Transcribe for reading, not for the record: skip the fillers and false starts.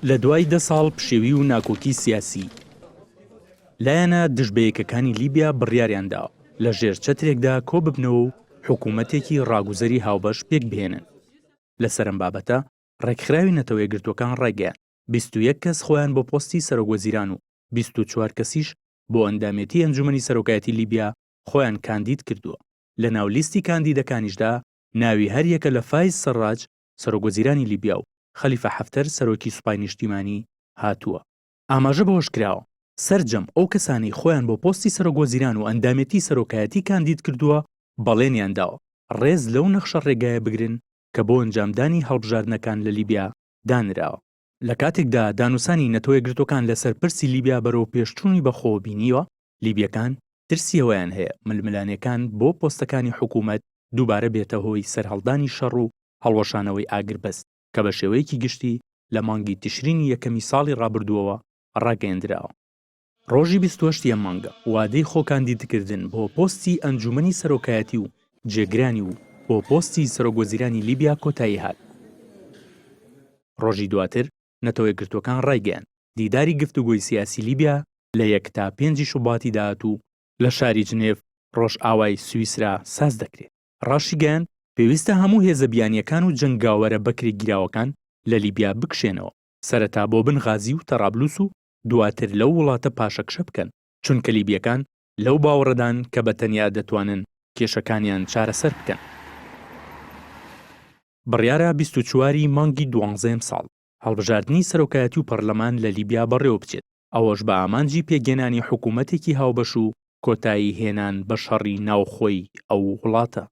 لە دوای 10 ساڵ پشێوی و ناکۆکی سیاسی لایەنە دژبەیەکەکانی لیبیا بڕیاریاندا لە ژێر چەترێکدا کۆ ببنەوە و حکوومەتێکی ڕاگوزەری هاوبەش پێک بهێنن. لە سەرەم بابەتە ڕێکخراوی نەتەوە یەکگرتوەکان ڕێگەیان 21 کەس خۆیان بۆ پۆستی سەرۆکوەزیران و 24 کەسیش بۆ ئەندامەتی ئەنجومەنی سەرۆکایەتی لیبیا خۆیان کاندید کردووە. لە ناو لیستی کاندیدەکانیشدا ناوی هەریەکە لە فایز سەرڕاج سەرۆکوەزیرانی لیبیا و خەلیفە حەفتەر سەرۆکی سوپای نیشتیمانی هاتووە. ئاماژە بەوەش کراوە سەرجەم ئەو کەسانی خۆیان بۆ پۆستی سەرۆکوەزیران و ئەندامەتی سەرۆکایەتی کاندید کردووە بەڵێنیان داوە ڕێز لەو نەخشە ڕێگایە بگرن کە بۆ ئەنجامدانی هەڵبژاردنەکان لە لیبیا دانراوە. لە کاتێکدا دانووسانی نەتەوە یەکگرتوەکان لەسەر پرسی لیبیا بەرەو پێشچوونی بەخۆ بینیوە، لیبیەکان ترسیەوەیان هەیە ململانەکان بۆ پۆستەکانی حکوومەت دووبارە بێتە هۆی سەرهەڵدانی شەڕ و هەڵوەشانەوەی ئاگربەست کە بە شێوەیەکی گشتی لە مانگی تشرینی یەکەمی ساڵی ڕابردووەوە ڕاگەیەندراوە. ڕۆژی 28 مانگە وادەی خۆکاندیدکردن بۆ پۆستی ئەنجومەنی سەرۆکایەتی و جێگرانی و بۆ پۆستی سەرۆکوەزیرانی لیبیا کۆتایی هات. ڕۆژی دواتر نەتەوە یەکگرتوەکان ڕایگەیاند دیداری گفتوگۆی سیاسی لیبیا لە 1 تا 5 شوباتی داهات و لە شاری جنێڤ ڕۆژئاوای سویسرا ساز دەکرێت. ڕاشیگەیان پێویستە هەموو هێزە بیانیەکان و جەنگاوەرە بەکرێ گیراوەکان لە لیبیا بکشێنەوە، سەرەتا بۆ بنغازی و تەڕابلوس و دواتر لەو وڵاتە پاشەکشە بکەن، چونکە لیبیەکان لەو باوەڕەدان کە بەتەنیا دەتوانن کێشەکانیان چارەسەر بکەن. بڕیارە 24 مانگی 12 ساڵ هەڵبژاردننی سەرۆکایەتی و پەرلەمان لە لیبیا بەڕێوە بچێت، ئەوەش بە ئامانجی پێگەێنانی حکوومەتێکی هاوبەش و کۆتایی هێنان بە شەڕی ناوخۆی ئەو وڵاتە.